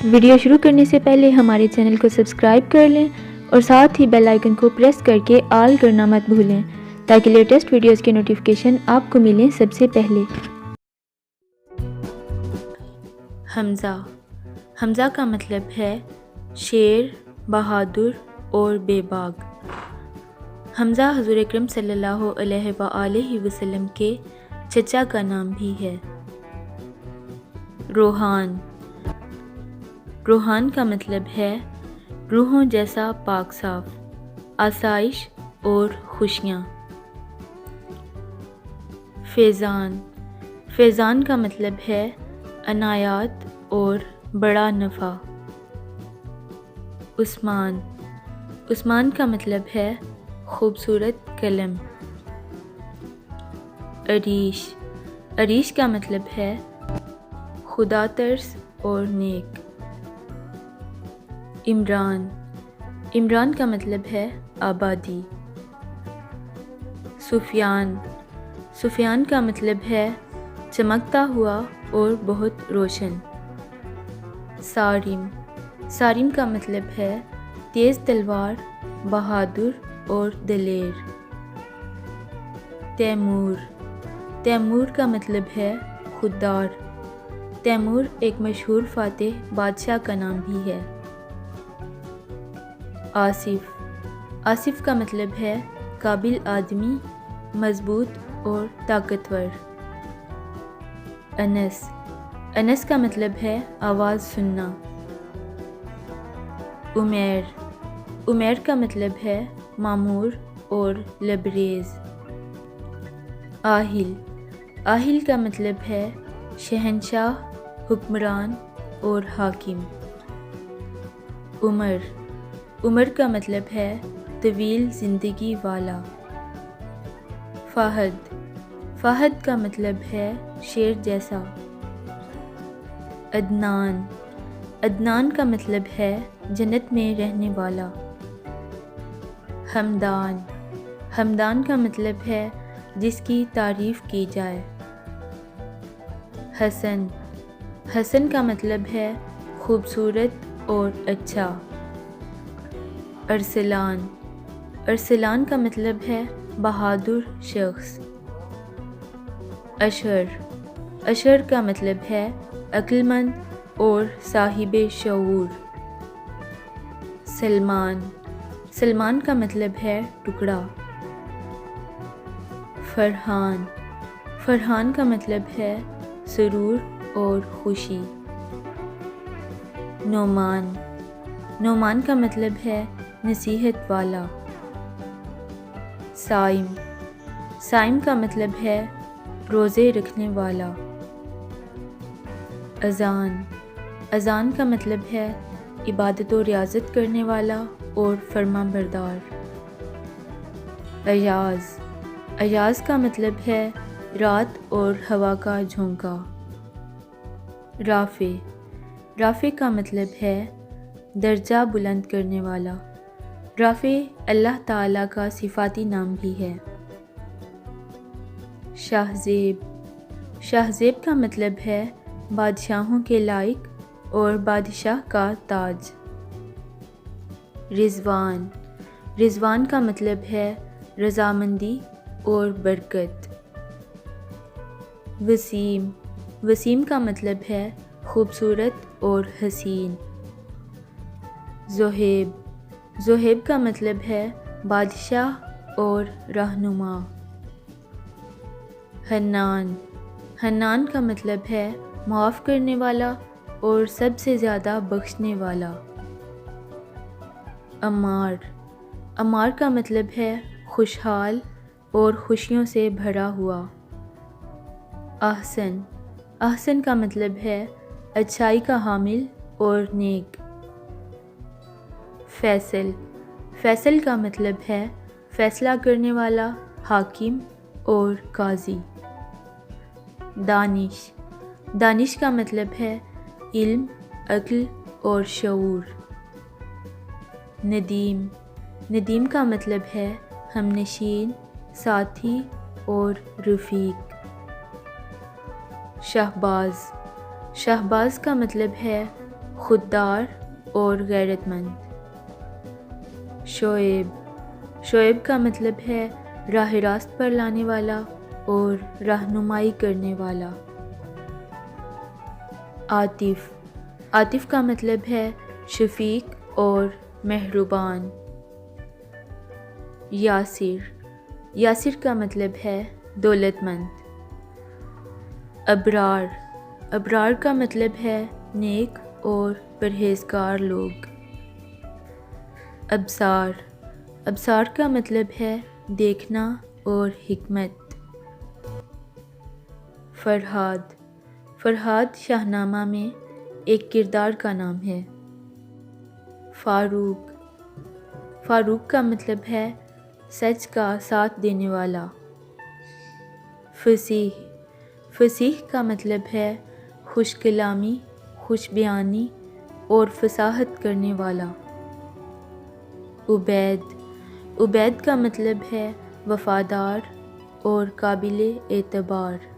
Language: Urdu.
ویڈیو شروع کرنے سے پہلے ہمارے چینل کو سبسکرائب کر لیں اور ساتھ ہی بیل آئیکن کو پریس کر کے آل کرنا مت بھولیں تاکہ لیٹسٹ ویڈیوز کے نوٹیفیکیشن آپ کو ملیں سب سے پہلے۔ حمزہ۔ حمزہ کا مطلب ہے شیر، بہادر اور بے باک۔ حمزہ حضور اکرم صلی اللہ علیہ وآلہ وسلم کے چچا کا نام بھی ہے۔ روحان۔ روحان کا مطلب ہے روحوں جیسا پاک صاف، آسائش اور خوشیاں۔ فیضان۔ فیضان کا مطلب ہے عنایات اور بڑا نفع۔ عثمان۔ عثمان کا مطلب ہے خوبصورت قلم۔ عریش۔ عریش کا مطلب ہے خدا ترس اور نیک۔ عمران۔ عمران کا مطلب ہے آبادی۔ سفیان۔ سفیان کا مطلب ہے چمکتا ہوا اور بہت روشن۔ صارم۔ صارم کا مطلب ہے تیز تلوار، بہادر اور دلیر۔ تیمور۔ تیمور کا مطلب ہے خوددار۔ تیمور ایک مشہور فاتح بادشاہ کا نام بھی ہے۔ آصف۔ آصف کا مطلب ہے قابل آدمی، مضبوط اور طاقتور۔ انس۔ انس کا مطلب ہے آواز سننا۔ عمیر۔ عمیر کا مطلب ہے معمور اور لبریز۔ آہل۔ آہل کا مطلب ہے شہنشاہ، حکمران اور حاکم۔ عمر۔ عمر کا مطلب ہے طویل زندگی والا۔ فہد۔ فہد کا مطلب ہے شیر جیسا۔ عدنان۔ عدنان کا مطلب ہے جنت میں رہنے والا۔ حمدان۔ حمدان کا مطلب ہے جس کی تعریف کی جائے۔ حسن۔ حسن کا مطلب ہے خوبصورت اور اچھا۔ ارسلان۔ ارسلان کا مطلب ہے بہادر شخص۔ اشر۔ اشر کا مطلب ہے عقل مند اور صاحب شعور۔ سلمان۔ سلمان کا مطلب ہے ٹکڑا۔ فرحان۔ فرحان کا مطلب ہے سرور اور خوشی۔ نعمان۔ نعمان کا مطلب ہے نصیحت والا۔ صائم۔ صائم کا مطلب ہے روزے رکھنے والا۔ اذان۔ اذان کا مطلب ہے عبادت و ریاضت کرنے والا اور فرما بردار۔ ایاز۔ ایاز کا مطلب ہے رات اور ہوا کا جھونکا۔ رافع۔ رافع کا مطلب ہے درجہ بلند کرنے والا۔ رافع اللہ تعالیٰ کا صفاتی نام بھی ہے۔ شاہ زیب۔ شاہ زیب کا مطلب ہے بادشاہوں کے لائق اور بادشاہ کا تاج۔ رضوان۔ رضوان کا مطلب ہے رضامندی اور برکت۔ وسیم۔ وسیم کا مطلب ہے خوبصورت اور حسین۔ ذہیب۔ ذہیب کا مطلب ہے بادشاہ اور رہنما۔ حنان۔ حنان کا مطلب ہے معاف کرنے والا اور سب سے زیادہ بخشنے والا۔ عمار۔ عمار کا مطلب ہے خوشحال اور خوشیوں سے بھرا ہوا۔ احسن۔ احسن کا مطلب ہے اچھائی کا حامل اور نیک۔ فیصل۔ فیصل کا مطلب ہے فیصلہ کرنے والا، حاکم اور قاضی۔ دانش۔ دانش کا مطلب ہے علم، عقل اور شعور۔ ندیم۔ ندیم کا مطلب ہے ہمنشین، ساتھی اور رفیق۔ شہباز۔ شہباز کا مطلب ہے خوددار اور غیرت مند۔ شعیب، شعیب کا مطلب ہے راہ راست پر لانے والا اور رہنمائی کرنے والا۔ عاطف، عاطف کا مطلب ہے شفیق اور مہربان۔ یاسر، یاسر کا مطلب ہے دولت مند۔ ابرار، ابرار کا مطلب ہے نیک اور پرہیزگار لوگ۔ ابصار، ابصار کا مطلب ہے دیکھنا اور حکمت۔ فرہاد، فرہاد شاہ نامہ میں ایک کردار کا نام ہے۔ فاروق، فاروق کا مطلب ہے سچ کا ساتھ دینے والا۔ فصیح، فصیح کا مطلب ہے خوش کلامی، خوش بیانی اور فصاحت کرنے والا۔ عبید، عبید کا مطلب ہے وفادار اور قابل اعتبار۔